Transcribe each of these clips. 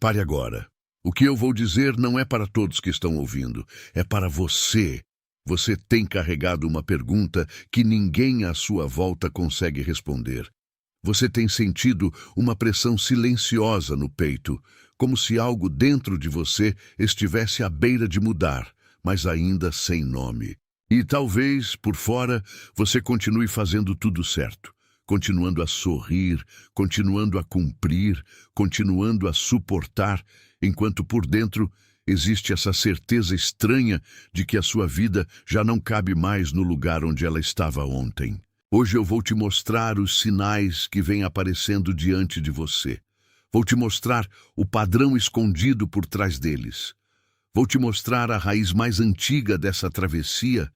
Pare agora. O que eu vou dizer não é para todos que estão ouvindo, é para você. Você tem carregado uma pergunta que ninguém à sua volta consegue responder. Você tem sentido uma pressão silenciosa no peito, como se algo dentro de você estivesse à beira de mudar, mas ainda sem nome. E talvez, por fora, você continue fazendo tudo certo, continuando a sorrir, continuando a cumprir, continuando a suportar, enquanto por dentro existe essa certeza estranha de que a sua vida já não cabe mais no lugar onde ela estava ontem. Hoje eu vou te mostrar os sinais que vêm aparecendo diante de você. Vou te mostrar o padrão escondido por trás deles. Vou te mostrar a raiz mais antiga dessa travessia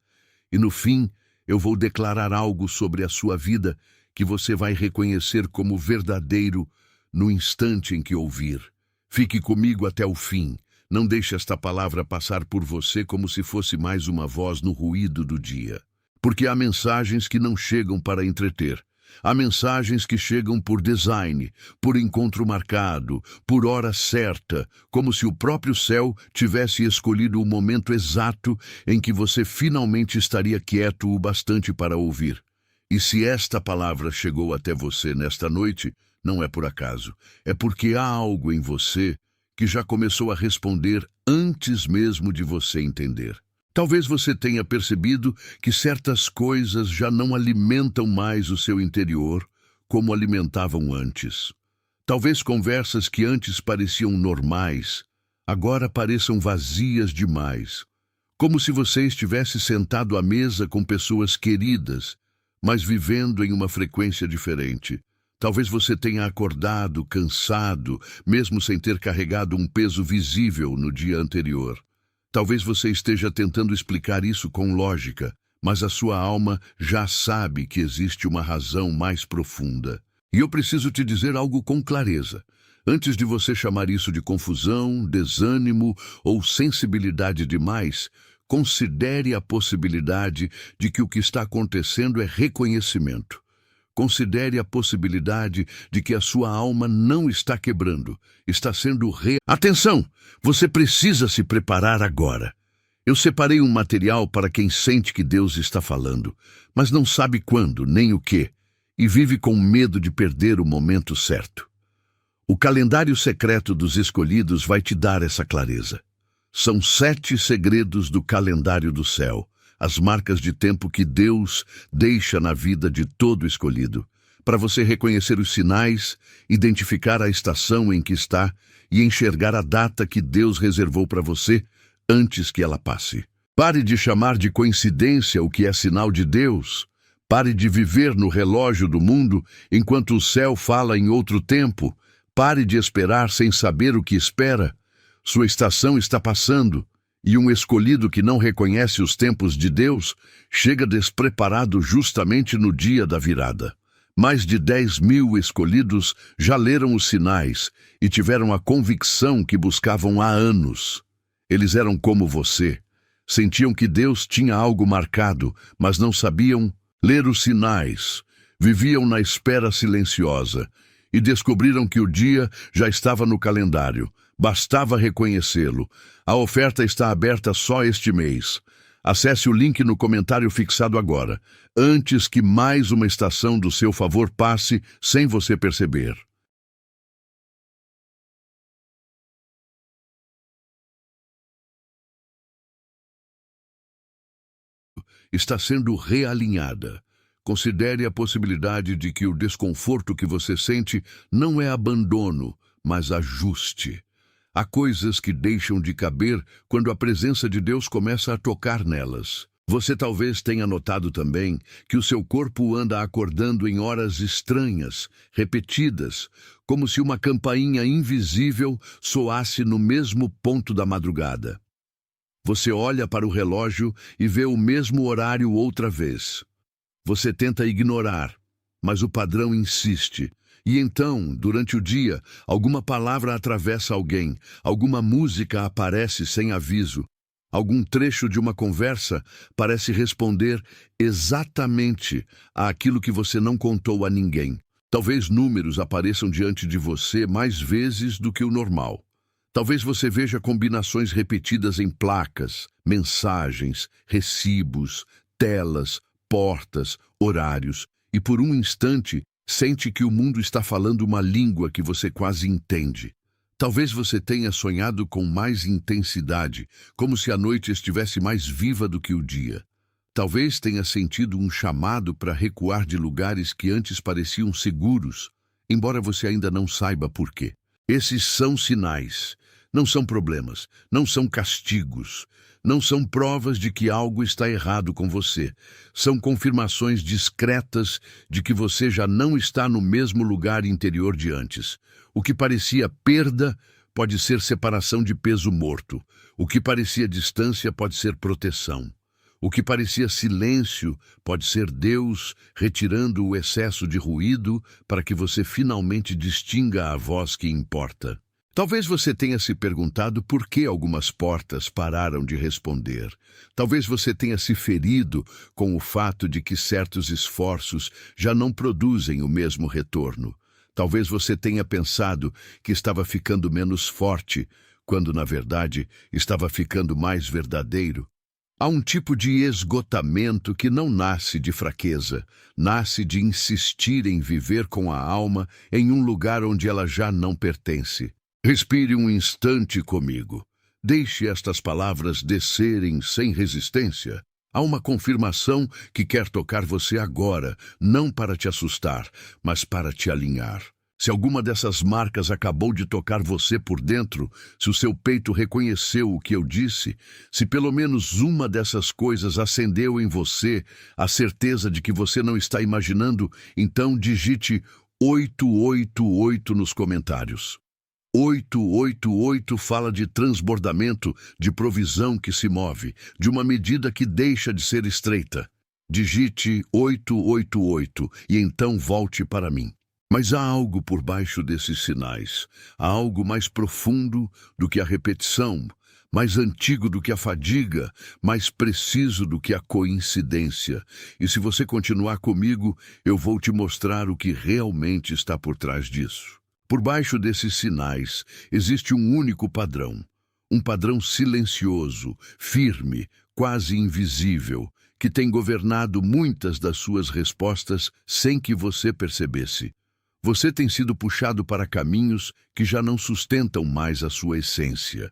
e, no fim, eu vou declarar algo sobre a sua vida que você vai reconhecer como verdadeiro no instante em que ouvir. Fique comigo até o fim. Não deixe esta palavra passar por você como se fosse mais uma voz no ruído do dia. Porque há mensagens que não chegam para entreter. Há mensagens que chegam por design, por encontro marcado, por hora certa, como se o próprio céu tivesse escolhido o momento exato em que você finalmente estaria quieto o bastante para ouvir. E se esta palavra chegou até você nesta noite, não é por acaso. É porque há algo em você que já começou a responder antes mesmo de você entender. Talvez você tenha percebido que certas coisas já não alimentam mais o seu interior como alimentavam antes. Talvez conversas que antes pareciam normais, agora pareçam vazias demais. Como se você estivesse sentado à mesa com pessoas queridas, mas vivendo em uma frequência diferente. Talvez você tenha acordado cansado, mesmo sem ter carregado um peso visível no dia anterior. Talvez você esteja tentando explicar isso com lógica, mas a sua alma já sabe que existe uma razão mais profunda. E eu preciso te dizer algo com clareza. Antes de você chamar isso de confusão, desânimo ou sensibilidade demais, considere a possibilidade de que o que está acontecendo é reconhecimento. Considere a possibilidade de que a sua alma não está quebrando, está sendo Atenção! Você precisa se preparar agora. Eu separei um material para quem sente que Deus está falando, mas não sabe quando, nem o que, e vive com medo de perder o momento certo. O calendário secreto dos escolhidos vai te dar essa clareza. São 7 segredos do calendário do céu. As marcas de tempo que Deus deixa na vida de todo escolhido, para você reconhecer os sinais, identificar a estação em que está e enxergar a data que Deus reservou para você antes que ela passe. Pare de chamar de coincidência o que é sinal de Deus. Pare de viver no relógio do mundo enquanto o céu fala em outro tempo. Pare de esperar sem saber o que espera. Sua estação está passando. E um escolhido que não reconhece os tempos de Deus chega despreparado justamente no dia da virada. Mais de 10.000 escolhidos já leram os sinais e tiveram a convicção que buscavam há anos. Eles eram como você. Sentiam que Deus tinha algo marcado, mas não sabiam ler os sinais. Viviam na espera silenciosa e descobriram que o dia já estava no calendário. Bastava reconhecê-lo. A oferta está aberta só este mês. Acesse o link no comentário fixado agora, antes que mais uma estação do seu favor passe sem você perceber. Está sendo realinhada. Considere a possibilidade de que o desconforto que você sente não é abandono, mas ajuste. Há coisas que deixam de caber quando a presença de Deus começa a tocar nelas. Você talvez tenha notado também que o seu corpo anda acordando em horas estranhas, repetidas, como se uma campainha invisível soasse no mesmo ponto da madrugada. Você olha para o relógio e vê o mesmo horário outra vez. Você tenta ignorar, mas o padrão insiste. E então, durante o dia, alguma palavra atravessa alguém, alguma música aparece sem aviso, algum trecho de uma conversa parece responder exatamente àquilo que você não contou a ninguém. Talvez números apareçam diante de você mais vezes do que o normal. Talvez você veja combinações repetidas em placas, mensagens, recibos, telas, portas, horários, e por um instante sente que o mundo está falando uma língua que você quase entende. Talvez você tenha sonhado com mais intensidade, como se a noite estivesse mais viva do que o dia. Talvez tenha sentido um chamado para recuar de lugares que antes pareciam seguros, embora você ainda não saiba por quê. Esses são sinais, não são problemas, não são castigos, não são provas de que algo está errado com você. São confirmações discretas de que você já não está no mesmo lugar interior de antes. O que parecia perda pode ser separação de peso morto. O que parecia distância pode ser proteção. O que parecia silêncio pode ser Deus retirando o excesso de ruído para que você finalmente distinga a voz que importa. Talvez você tenha se perguntado por que algumas portas pararam de responder. Talvez você tenha se ferido com o fato de que certos esforços já não produzem o mesmo retorno. Talvez você tenha pensado que estava ficando menos forte, quando, na verdade, estava ficando mais verdadeiro. Há um tipo de esgotamento que não nasce de fraqueza, nasce de insistir em viver com a alma em um lugar onde ela já não pertence. Respire um instante comigo. Deixe estas palavras descerem sem resistência. Há uma confirmação que quer tocar você agora, não para te assustar, mas para te alinhar. Se alguma dessas marcas acabou de tocar você por dentro, se o seu peito reconheceu o que eu disse, se pelo menos uma dessas coisas acendeu em você a certeza de que você não está imaginando, então digite 888 nos comentários. 888 fala de transbordamento, de provisão que se move, de uma medida que deixa de ser estreita. Digite 888 e então volte para mim. Mas há algo por baixo desses sinais, há algo mais profundo do que a repetição, mais antigo do que a fadiga, mais preciso do que a coincidência. E se você continuar comigo, eu vou te mostrar o que realmente está por trás disso. Por baixo desses sinais existe um único padrão, um padrão silencioso, firme, quase invisível, que tem governado muitas das suas respostas sem que você percebesse. Você tem sido puxado para caminhos que já não sustentam mais a sua essência.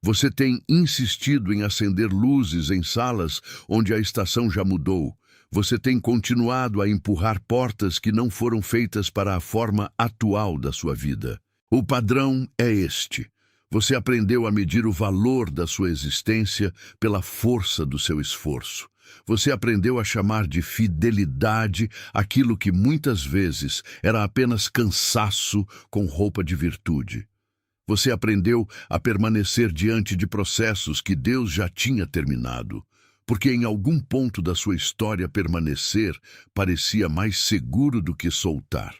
Você tem insistido em acender luzes em salas onde a estação já mudou. Você tem continuado a empurrar portas que não foram feitas para a forma atual da sua vida. O padrão é este. Você aprendeu a medir o valor da sua existência pela força do seu esforço. Você aprendeu a chamar de fidelidade aquilo que muitas vezes era apenas cansaço com roupa de virtude. Você aprendeu a permanecer diante de processos que Deus já tinha terminado, porque em algum ponto da sua história permanecer parecia mais seguro do que soltar.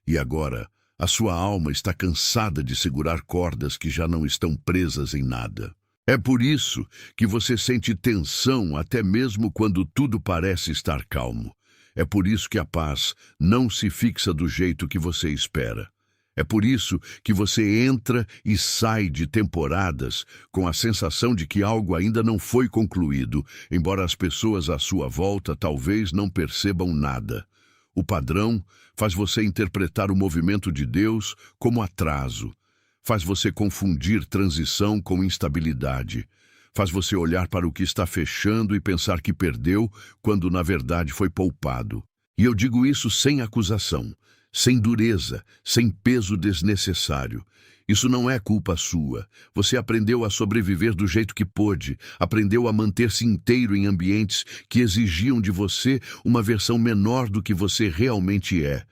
E agora, a sua alma está cansada de segurar cordas que já não estão presas em nada. É por isso que você sente tensão até mesmo quando tudo parece estar calmo. É por isso que a paz não se fixa do jeito que você espera. É por isso que você entra e sai de temporadas com a sensação de que algo ainda não foi concluído, embora as pessoas à sua volta talvez não percebam nada. O padrão faz você interpretar o movimento de Deus como atraso. Faz você confundir transição com instabilidade. Faz você olhar para o que está fechando e pensar que perdeu, quando na verdade foi poupado. E eu digo isso sem acusação, sem dureza, sem peso desnecessário. Isso não é culpa sua. Você aprendeu a sobreviver do jeito que pôde, aprendeu a manter-se inteiro em ambientes que exigiam de você uma versão menor do que você realmente é.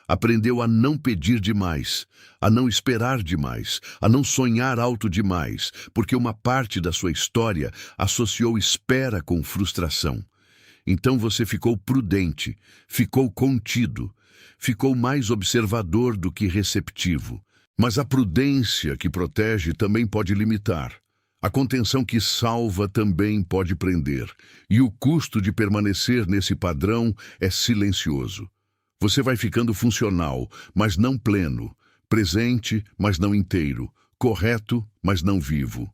Aprendeu a não pedir demais, a não esperar demais, a não sonhar alto demais, porque uma parte da sua história associou espera com frustração. Então você ficou prudente, ficou contido, ficou mais observador do que receptivo. Mas a prudência que protege também pode limitar. A contenção que salva também pode prender. E o custo de permanecer nesse padrão é silencioso. Você vai ficando funcional, mas não pleno, presente, mas não inteiro, correto, mas não vivo.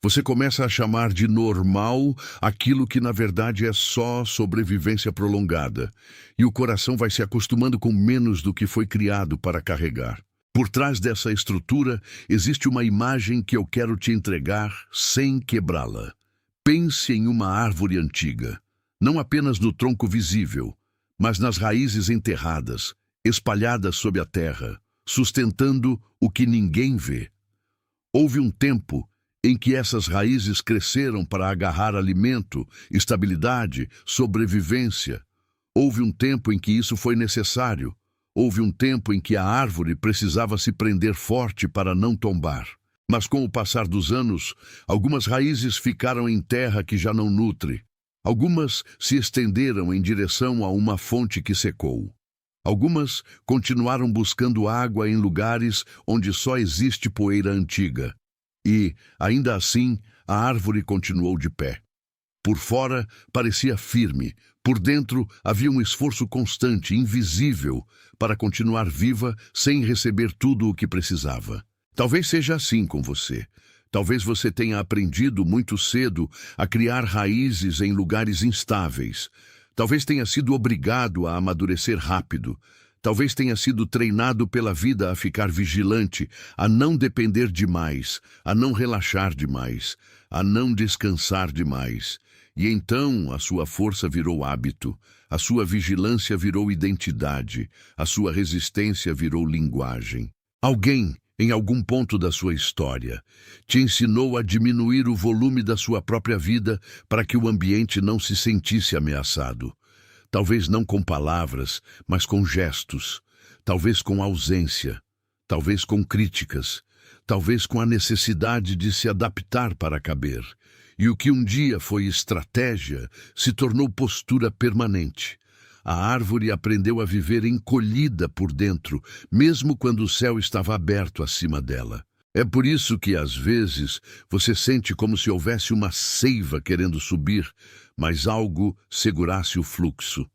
Você começa a chamar de normal aquilo que na verdade é só sobrevivência prolongada, e o coração vai se acostumando com menos do que foi criado para carregar. Por trás dessa estrutura existe uma imagem que eu quero te entregar sem quebrá-la. Pense em uma árvore antiga, não apenas no tronco visível, mas nas raízes enterradas, espalhadas sob a terra, sustentando o que ninguém vê. Houve um tempo em que essas raízes cresceram para agarrar alimento, estabilidade, sobrevivência. Houve um tempo em que isso foi necessário. Houve um tempo em que a árvore precisava se prender forte para não tombar. Mas com o passar dos anos, algumas raízes ficaram em terra que já não nutre. Algumas se estenderam em direção a uma fonte que secou. Algumas continuaram buscando água em lugares onde só existe poeira antiga. E, ainda assim, a árvore continuou de pé. Por fora, parecia firme. Por dentro, havia um esforço constante, invisível, para continuar viva sem receber tudo o que precisava. Talvez seja assim com você. Talvez você tenha aprendido muito cedo a criar raízes em lugares instáveis. Talvez tenha sido obrigado a amadurecer rápido. Talvez tenha sido treinado pela vida a ficar vigilante, a não depender demais, a não relaxar demais, a não descansar demais. E então a sua força virou hábito, a sua vigilância virou identidade, a sua resistência virou linguagem. Alguém, em algum ponto da sua história, te ensinou a diminuir o volume da sua própria vida para que o ambiente não se sentisse ameaçado. Talvez não com palavras, mas com gestos. Talvez com ausência. Talvez com críticas. Talvez com a necessidade de se adaptar para caber. E o que um dia foi estratégia se tornou postura permanente. A árvore aprendeu a viver encolhida por dentro, mesmo quando o céu estava aberto acima dela. É por isso que, às vezes, você sente como se houvesse uma seiva querendo subir, mas algo segurasse o fluxo.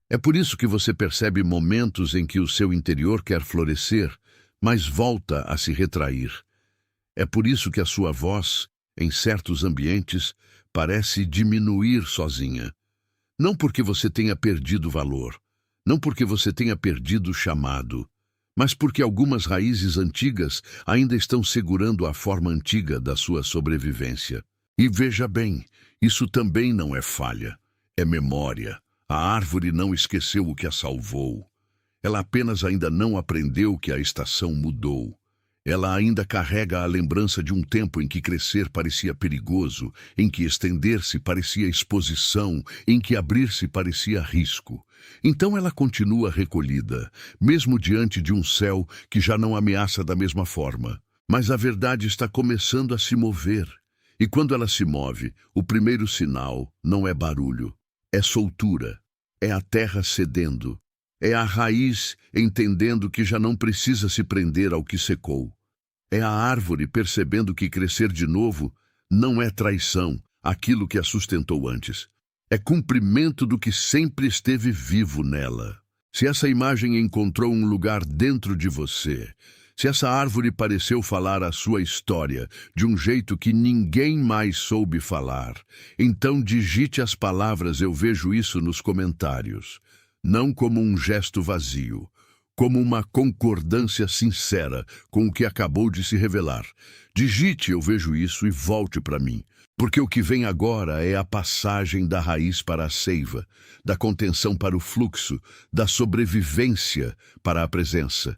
É por isso que você percebe momentos em que o seu interior quer florescer, mas volta a se retrair. É por isso que a sua voz, em certos ambientes, parece diminuir sozinha. Não porque você tenha perdido valor, não porque você tenha perdido o chamado, mas porque algumas raízes antigas ainda estão segurando a forma antiga da sua sobrevivência. E veja bem, isso também não é falha, é memória. A árvore não esqueceu o que a salvou. Ela apenas ainda não aprendeu que a estação mudou. Ela ainda carrega a lembrança de um tempo em que crescer parecia perigoso, em que estender-se parecia exposição, em que abrir-se parecia risco. Então ela continua recolhida, mesmo diante de um céu que já não ameaça da mesma forma. Mas a verdade está começando a se mover. E quando ela se move, o primeiro sinal não é barulho, é soltura, é a terra cedendo. É a raiz entendendo que já não precisa se prender ao que secou. É a árvore percebendo que crescer de novo não é traição, aquilo que a sustentou antes. É cumprimento do que sempre esteve vivo nela. Se essa imagem encontrou um lugar dentro de você, se essa árvore pareceu falar a sua história de um jeito que ninguém mais soube falar, então digite as palavras "eu vejo isso" nos comentários. Não como um gesto vazio, como uma concordância sincera com o que acabou de se revelar. Digite "eu vejo isso" e volte para mim, porque o que vem agora é a passagem da raiz para a seiva, da contenção para o fluxo, da sobrevivência para a presença.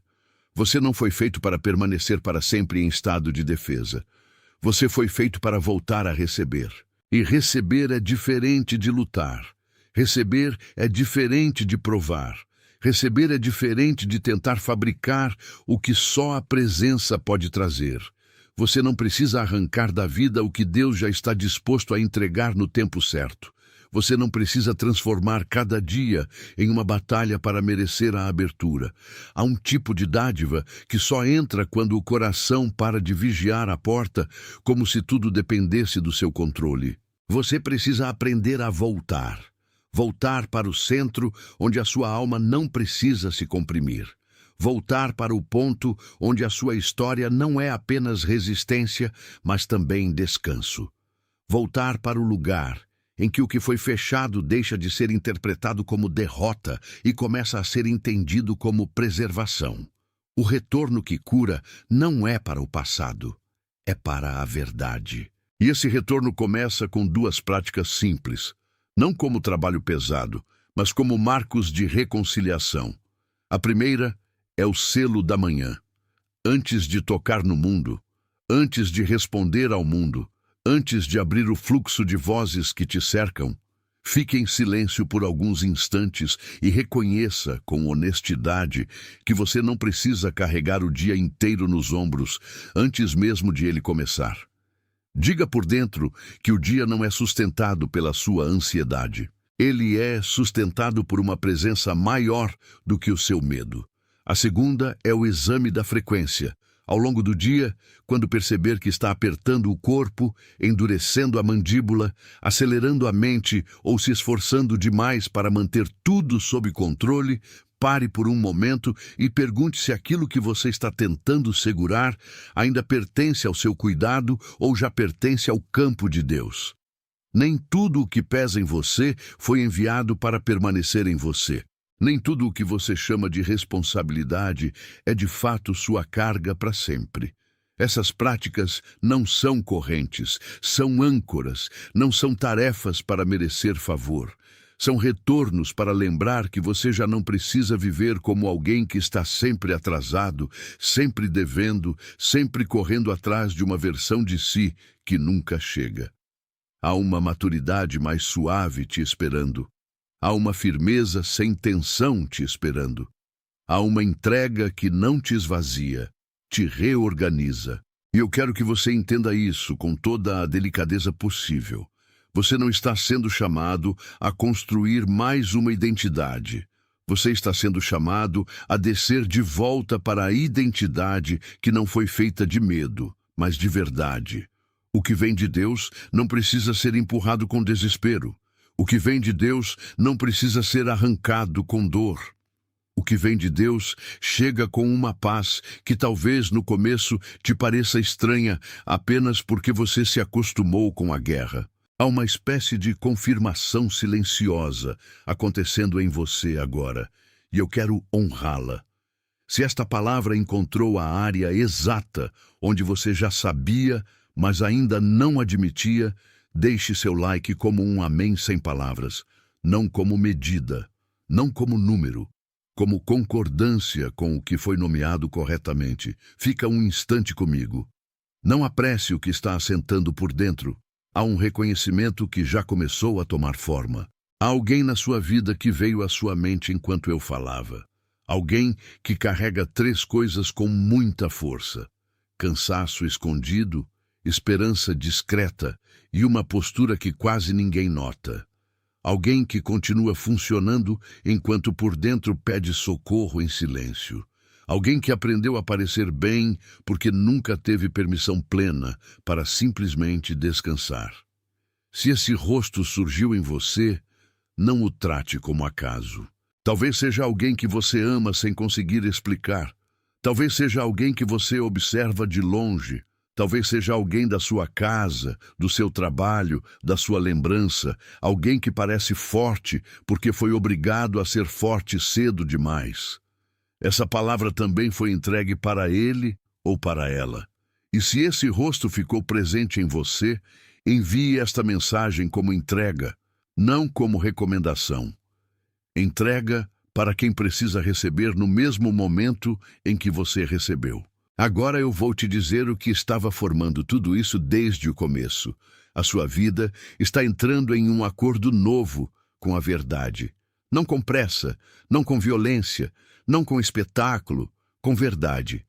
Você não foi feito para permanecer para sempre em estado de defesa. Você foi feito para voltar a receber. E receber é diferente de lutar. Receber é diferente de provar. Receber é diferente de tentar fabricar o que só a presença pode trazer. Você não precisa arrancar da vida o que Deus já está disposto a entregar no tempo certo. Você não precisa transformar cada dia em uma batalha para merecer a abertura. Há um tipo de dádiva que só entra quando o coração para de vigiar a porta, como se tudo dependesse do seu controle. Você precisa aprender a voltar. Voltar para o centro onde a sua alma não precisa se comprimir. Voltar para o ponto onde a sua história não é apenas resistência, mas também descanso. Voltar para o lugar em que o que foi fechado deixa de ser interpretado como derrota e começa a ser entendido como preservação. O retorno que cura não é para o passado, é para a verdade. E esse retorno começa com duas práticas simples, não como trabalho pesado, mas como marcos de reconciliação. A primeira é o selo da manhã. Antes de tocar no mundo, antes de responder ao mundo, antes de abrir o fluxo de vozes que te cercam, fique em silêncio por alguns instantes e reconheça com honestidade que você não precisa carregar o dia inteiro nos ombros antes mesmo de ele começar. Diga por dentro que o dia não é sustentado pela sua ansiedade. Ele é sustentado por uma presença maior do que o seu medo. A segunda é o exame da frequência. Ao longo do dia, quando perceber que está apertando o corpo, endurecendo a mandíbula, acelerando a mente ou se esforçando demais para manter tudo sob controle, pare por um momento e pergunte se aquilo que você está tentando segurar ainda pertence ao seu cuidado ou já pertence ao campo de Deus. Nem tudo o que pesa em você foi enviado para permanecer em você. Nem tudo o que você chama de responsabilidade é de fato sua carga para sempre. Essas práticas não são correntes, são âncoras, não são tarefas para merecer favor. São retornos para lembrar que você já não precisa viver como alguém que está sempre atrasado, sempre devendo, sempre correndo atrás de uma versão de si que nunca chega. Há uma maturidade mais suave te esperando. Há uma firmeza sem tensão te esperando. Há uma entrega que não te esvazia, te reorganiza. E eu quero que você entenda isso com toda a delicadeza possível. Você não está sendo chamado a construir mais uma identidade. Você está sendo chamado a descer de volta para a identidade que não foi feita de medo, mas de verdade. O que vem de Deus não precisa ser empurrado com desespero. O que vem de Deus não precisa ser arrancado com dor. O que vem de Deus chega com uma paz que talvez no começo te pareça estranha apenas porque você se acostumou com a guerra. Há uma espécie de confirmação silenciosa acontecendo em você agora, e eu quero honrá-la. Se esta palavra encontrou a área exata onde você já sabia, mas ainda não admitia, deixe seu like como um amém sem palavras, não como medida, não como número, como concordância com o que foi nomeado corretamente. Fica um instante comigo. Não apresse o que está assentando por dentro. Há um reconhecimento que já começou a tomar forma. Há alguém na sua vida que veio à sua mente enquanto eu falava. Alguém que carrega 3 coisas com muita força: cansaço escondido, esperança discreta e uma postura que quase ninguém nota. Alguém que continua funcionando enquanto por dentro pede socorro em silêncio. Alguém que aprendeu a parecer bem porque nunca teve permissão plena para simplesmente descansar. Se esse rosto surgiu em você, não o trate como acaso. Talvez seja alguém que você ama sem conseguir explicar. Talvez seja alguém que você observa de longe. Talvez seja alguém da sua casa, do seu trabalho, da sua lembrança, alguém que parece forte porque foi obrigado a ser forte cedo demais. Essa palavra também foi entregue para ele ou para ela. E se esse rosto ficou presente em você, envie esta mensagem como entrega, não como recomendação. Entrega para quem precisa receber no mesmo momento em que você recebeu. Agora eu vou te dizer o que estava formando tudo isso desde o começo. A sua vida está entrando em um acordo novo com a verdade. Não com pressa, não com violência, não com espetáculo, com verdade.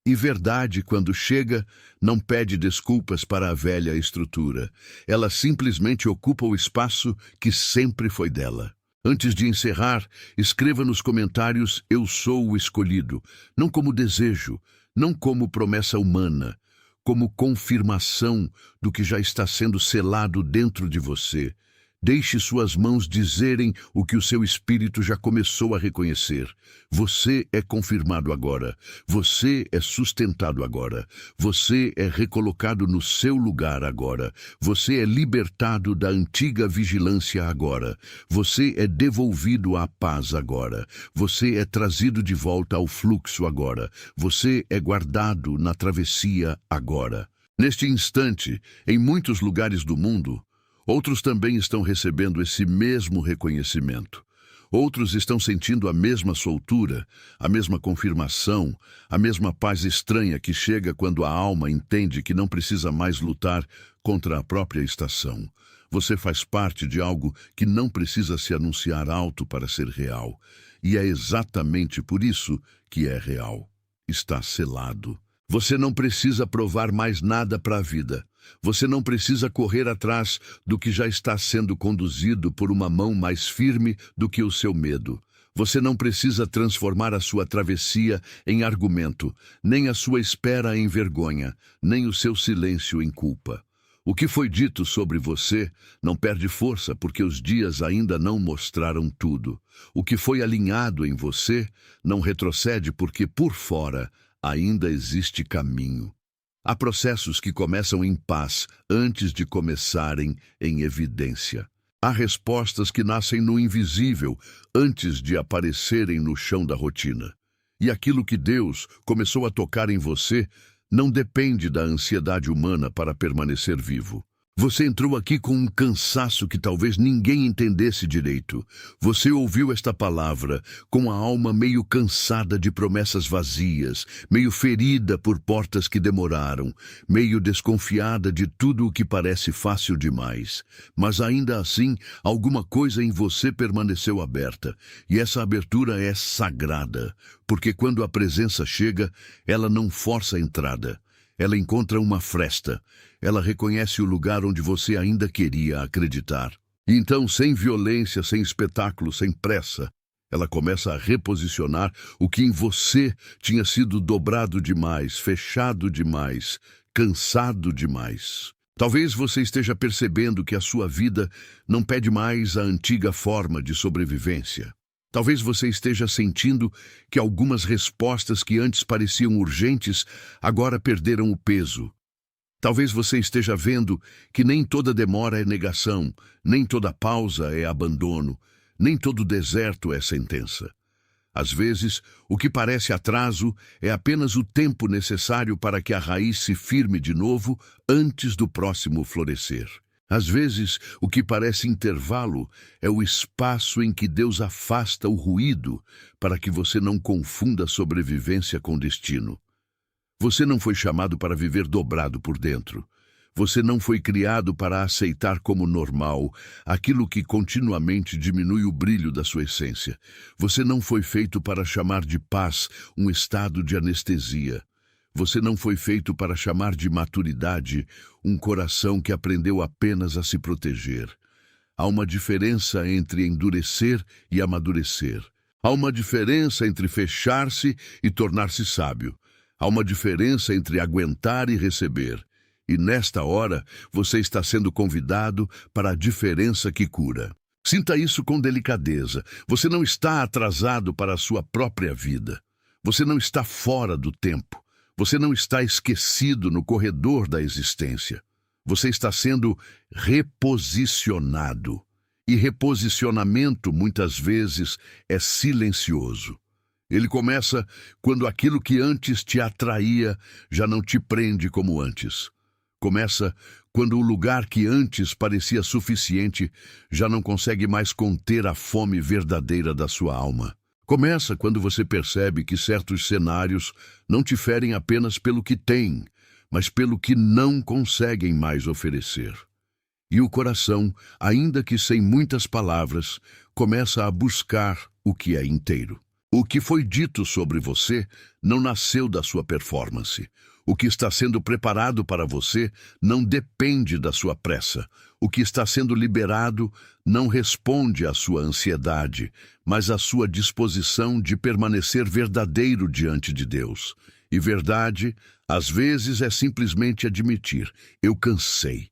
E verdade, quando chega, não pede desculpas para a velha estrutura. Ela simplesmente ocupa o espaço que sempre foi dela. Antes de encerrar, escreva nos comentários: eu sou o escolhido, não como desejo, não como promessa humana, como confirmação do que já está sendo selado dentro de você. Deixe suas mãos dizerem o que o seu espírito já começou a reconhecer. Você é confirmado agora. Você é sustentado agora. Você é recolocado no seu lugar agora. Você é libertado da antiga vigilância agora. Você é devolvido à paz agora. Você é trazido de volta ao fluxo agora. Você é guardado na travessia agora. Neste instante, em muitos lugares do mundo, outros também estão recebendo esse mesmo reconhecimento. Outros estão sentindo a mesma soltura, a mesma confirmação, a mesma paz estranha que chega quando a alma entende que não precisa mais lutar contra a própria estação. Você faz parte de algo que não precisa se anunciar alto para ser real. E é exatamente por isso que é real. Está selado. Você não precisa provar mais nada para a vida. Você não precisa correr atrás do que já está sendo conduzido por uma mão mais firme do que o seu medo. Você não precisa transformar a sua travessia em argumento, nem a sua espera em vergonha, nem o seu silêncio em culpa. O que foi dito sobre você não perde força porque os dias ainda não mostraram tudo. O que foi alinhado em você não retrocede porque por fora ainda existe caminho. Há processos que começam em paz antes de começarem em evidência. Há respostas que nascem no invisível antes de aparecerem no chão da rotina. E aquilo que Deus começou a tocar em você não depende da ansiedade humana para permanecer vivo. Você entrou aqui com um cansaço que talvez ninguém entendesse direito. Você ouviu esta palavra com a alma meio cansada de promessas vazias, meio ferida por portas que demoraram, meio desconfiada de tudo o que parece fácil demais. Mas ainda assim, alguma coisa em você permaneceu aberta, e essa abertura é sagrada, porque quando a presença chega, ela não força a entrada. Ela encontra uma fresta. Ela reconhece o lugar onde você ainda queria acreditar. E então, sem violência, sem espetáculo, sem pressa, ela começa a reposicionar o que em você tinha sido dobrado demais, fechado demais, cansado demais. Talvez você esteja percebendo que a sua vida não pede mais a antiga forma de sobrevivência. Talvez você esteja sentindo que algumas respostas que antes pareciam urgentes agora perderam o peso. Talvez você esteja vendo que nem toda demora é negação, nem toda pausa é abandono, nem todo deserto é sentença. Às vezes, o que parece atraso é apenas o tempo necessário para que a raiz se firme de novo antes do próximo florescer. Às vezes, o que parece intervalo é o espaço em que Deus afasta o ruído para que você não confunda sobrevivência com destino. Você não foi chamado para viver dobrado por dentro. Você não foi criado para aceitar como normal aquilo que continuamente diminui o brilho da sua essência. Você não foi feito para chamar de paz um estado de anestesia. Você não foi feito para chamar de maturidade um coração que aprendeu apenas a se proteger. Há uma diferença entre endurecer e amadurecer. Há uma diferença entre fechar-se e tornar-se sábio. Há uma diferença entre aguentar e receber. E nesta hora, você está sendo convidado para a diferença que cura. Sinta isso com delicadeza. Você não está atrasado para a sua própria vida. Você não está fora do tempo. Você não está esquecido no corredor da existência. Você está sendo reposicionado. E reposicionamento, muitas vezes, é silencioso. Ele começa quando aquilo que antes te atraía já não te prende como antes. Começa quando o lugar que antes parecia suficiente já não consegue mais conter a fome verdadeira da sua alma. Começa quando você percebe que certos cenários não te ferem apenas pelo que têm, mas pelo que não conseguem mais oferecer. E o coração, ainda que sem muitas palavras, começa a buscar o que é inteiro. O que foi dito sobre você não nasceu da sua performance. O que está sendo preparado para você não depende da sua pressa. O que está sendo liberado não responde à sua ansiedade, mas à sua disposição de permanecer verdadeiro diante de Deus. E verdade, às vezes, é simplesmente admitir: eu cansei.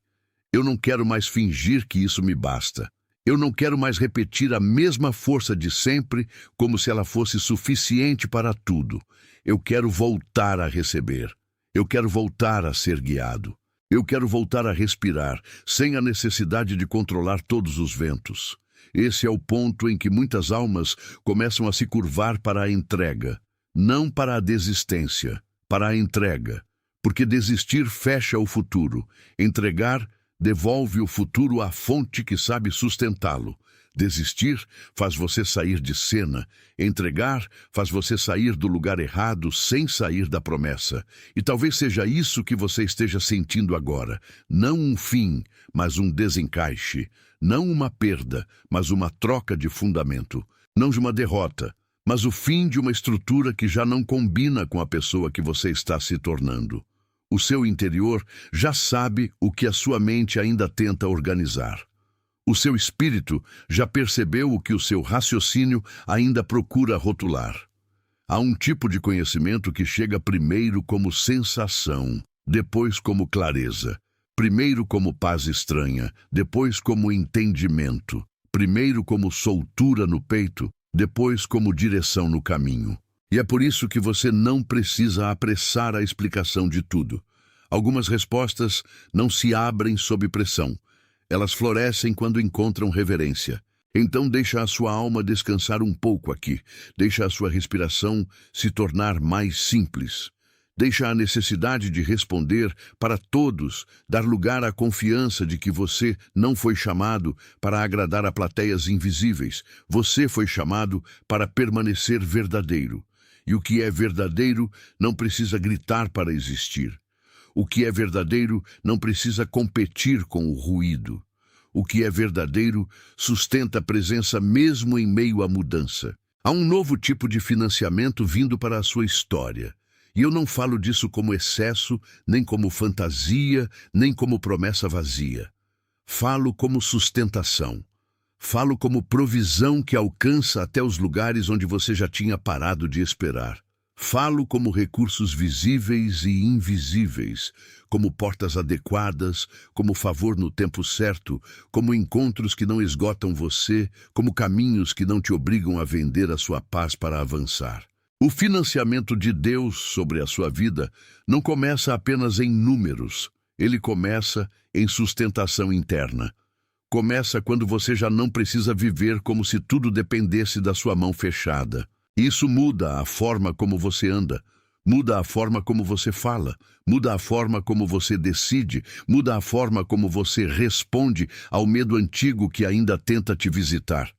Eu não quero mais fingir que isso me basta. Eu não quero mais repetir a mesma força de sempre, como se ela fosse suficiente para tudo. Eu quero voltar a receber. Eu quero voltar a ser guiado. Eu quero voltar a respirar, sem a necessidade de controlar todos os ventos. Esse é o ponto em que muitas almas começam a se curvar para a entrega. Não para a desistência, para a entrega. Porque desistir fecha o futuro. Entregar devolve o futuro à fonte que sabe sustentá-lo. Desistir faz você sair de cena. Entregar faz você sair do lugar errado sem sair da promessa. E talvez seja isso que você esteja sentindo agora. Não um fim, mas um desencaixe. Não uma perda, mas uma troca de fundamento. Não de uma derrota, mas o fim de uma estrutura que já não combina com a pessoa que você está se tornando. O seu interior já sabe o que a sua mente ainda tenta organizar. O seu espírito já percebeu o que o seu raciocínio ainda procura rotular. Há um tipo de conhecimento que chega primeiro como sensação, depois como clareza. Primeiro como paz estranha, depois como entendimento. Primeiro como soltura no peito, depois como direção no caminho. E é por isso que você não precisa apressar a explicação de tudo. Algumas respostas não se abrem sob pressão. Elas florescem quando encontram reverência. Então deixa a sua alma descansar um pouco aqui. Deixa a sua respiração se tornar mais simples. Deixa a necessidade de responder para todos, dar lugar à confiança de que você não foi chamado para agradar a plateias invisíveis. Você foi chamado para permanecer verdadeiro. E o que é verdadeiro não precisa gritar para existir. O que é verdadeiro não precisa competir com o ruído. O que é verdadeiro sustenta a presença mesmo em meio à mudança. Há um novo tipo de financiamento vindo para a sua história. E eu não falo disso como excesso, nem como fantasia, nem como promessa vazia. Falo como sustentação. Falo como provisão que alcança até os lugares onde você já tinha parado de esperar. Falo como recursos visíveis e invisíveis, como portas adequadas, como favor no tempo certo, como encontros que não esgotam você, como caminhos que não te obrigam a vender a sua paz para avançar. O financiamento de Deus sobre a sua vida não começa apenas em números, ele começa em sustentação interna. Começa quando você já não precisa viver como se tudo dependesse da sua mão fechada. Isso muda a forma como você anda, muda a forma como você fala, muda a forma como você decide, muda a forma como você responde ao medo antigo que ainda tenta te visitar.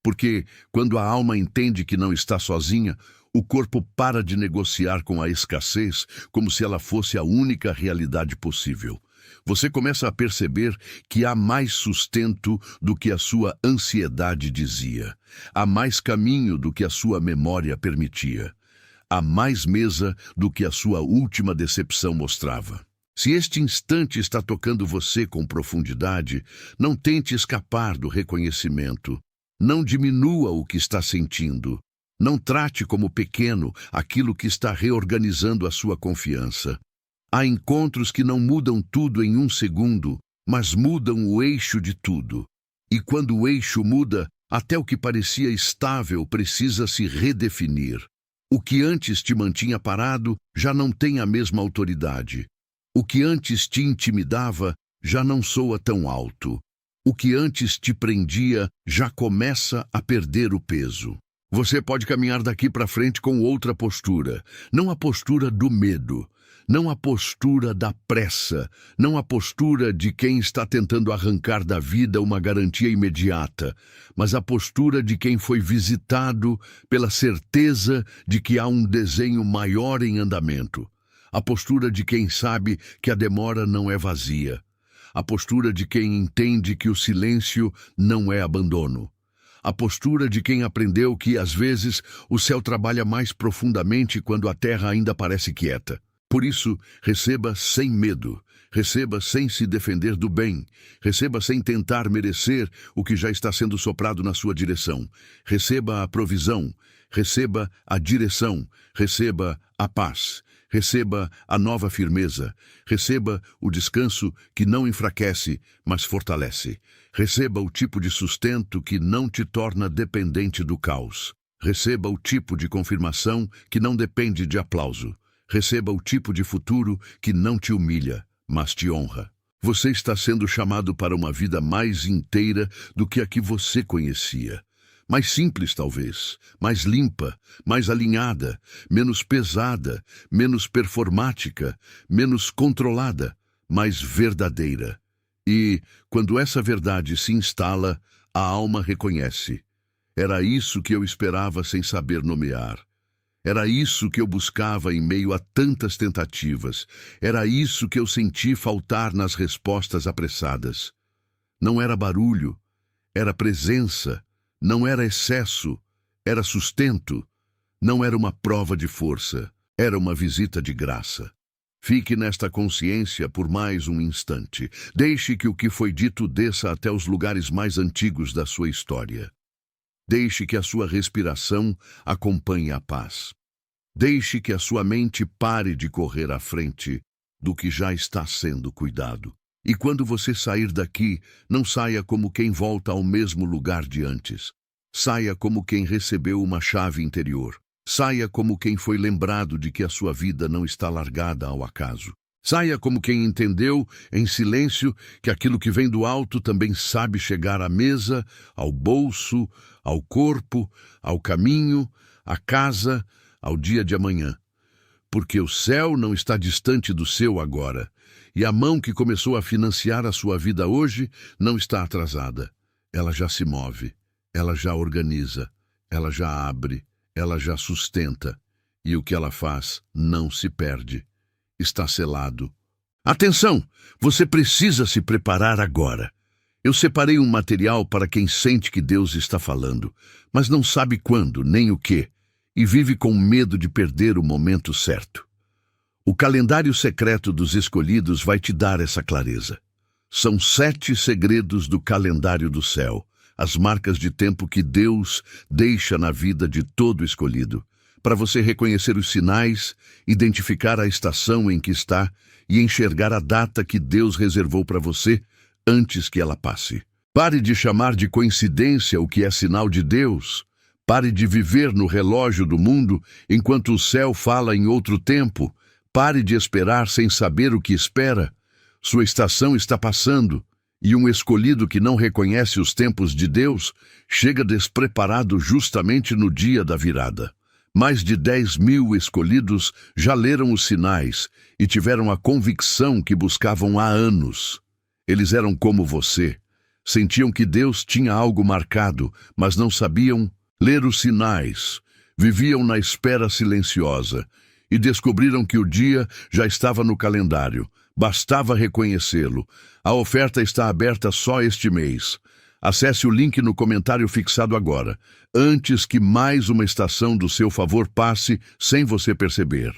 Porque quando a alma entende que não está sozinha, o corpo para de negociar com a escassez como se ela fosse a única realidade possível. Você começa a perceber que há mais sustento do que a sua ansiedade dizia. Há mais caminho do que a sua memória permitia. Há mais mesa do que a sua última decepção mostrava. Se este instante está tocando você com profundidade, não tente escapar do reconhecimento. Não diminua o que está sentindo. Não trate como pequeno aquilo que está reorganizando a sua confiança. Há encontros que não mudam tudo em um segundo, mas mudam o eixo de tudo. E quando o eixo muda, até o que parecia estável precisa se redefinir. O que antes te mantinha parado já não tem a mesma autoridade. O que antes te intimidava já não soa tão alto. O que antes te prendia já começa a perder o peso. Você pode caminhar daqui para frente com outra postura, não a postura do medo, não a postura da pressa, não a postura de quem está tentando arrancar da vida uma garantia imediata, mas a postura de quem foi visitado pela certeza de que há um desenho maior em andamento. A postura de quem sabe que a demora não é vazia. A postura de quem entende que o silêncio não é abandono. A postura de quem aprendeu que, às vezes, o céu trabalha mais profundamente quando a terra ainda parece quieta. Por isso, receba sem medo, receba sem se defender do bem, receba sem tentar merecer o que já está sendo soprado na sua direção. Receba a provisão, receba a direção, receba a paz, Receba a nova firmeza. Receba o descanso que não enfraquece, mas fortalece. Receba o tipo de sustento que não te torna dependente do caos. Receba o tipo de confirmação que não depende de aplauso. Receba o tipo de futuro que não te humilha, mas te honra. Você está sendo chamado para uma vida mais inteira do que a que você conhecia. Mais simples, talvez, mais limpa, mais alinhada, menos pesada, menos performática, menos controlada, mais verdadeira. E, quando essa verdade se instala, a alma reconhece. Era isso que eu esperava sem saber nomear. Era isso que eu buscava em meio a tantas tentativas. Era isso que eu senti faltar nas respostas apressadas. Não era barulho, era presença. Não era excesso, era sustento. Não era uma prova de força, era uma visita de graça. Fique nesta consciência por mais um instante. Deixe que o que foi dito desça até os lugares mais antigos da sua história. Deixe que a sua respiração acompanhe a paz. Deixe que a sua mente pare de correr à frente do que já está sendo cuidado. E quando você sair daqui, não saia como quem volta ao mesmo lugar de antes. Saia como quem recebeu uma chave interior. Saia como quem foi lembrado de que a sua vida não está largada ao acaso. Saia como quem entendeu, em silêncio, que aquilo que vem do alto também sabe chegar à mesa, ao bolso, ao corpo, ao caminho, à casa, ao dia de amanhã. Porque o céu não está distante do seu agora. E a mão que começou a financiar a sua vida hoje não está atrasada. Ela já se move, ela já organiza, ela já abre, ela já sustenta. E o que ela faz não se perde. Está selado. Atenção! Você precisa se preparar agora. Eu separei um material para quem sente que Deus está falando, mas não sabe quando, nem o quê, e vive com medo de perder o momento certo. O calendário secreto dos escolhidos vai te dar essa clareza. São 7 segredos do calendário do céu, as marcas de tempo que Deus deixa na vida de todo escolhido, para você reconhecer os sinais, identificar a estação em que está e enxergar a data que Deus reservou para você antes que ela passe. Pare de chamar de coincidência o que é sinal de Deus. Pare de viver no relógio do mundo enquanto o céu fala em outro tempo. Pare de esperar sem saber o que espera. Sua estação está passando, e um escolhido que não reconhece os tempos de Deus chega despreparado justamente no dia da virada. Mais de 10.000 escolhidos já leram os sinais e tiveram a convicção que buscavam há anos. Eles eram como você. Sentiam que Deus tinha algo marcado, mas não sabiam ler os sinais. Viviam na espera silenciosa e descobriram que o dia já estava no calendário. Bastava reconhecê-lo. A oferta está aberta só este mês. Acesse o link no comentário fixado agora, antes que mais uma estação do seu favor passe sem você perceber.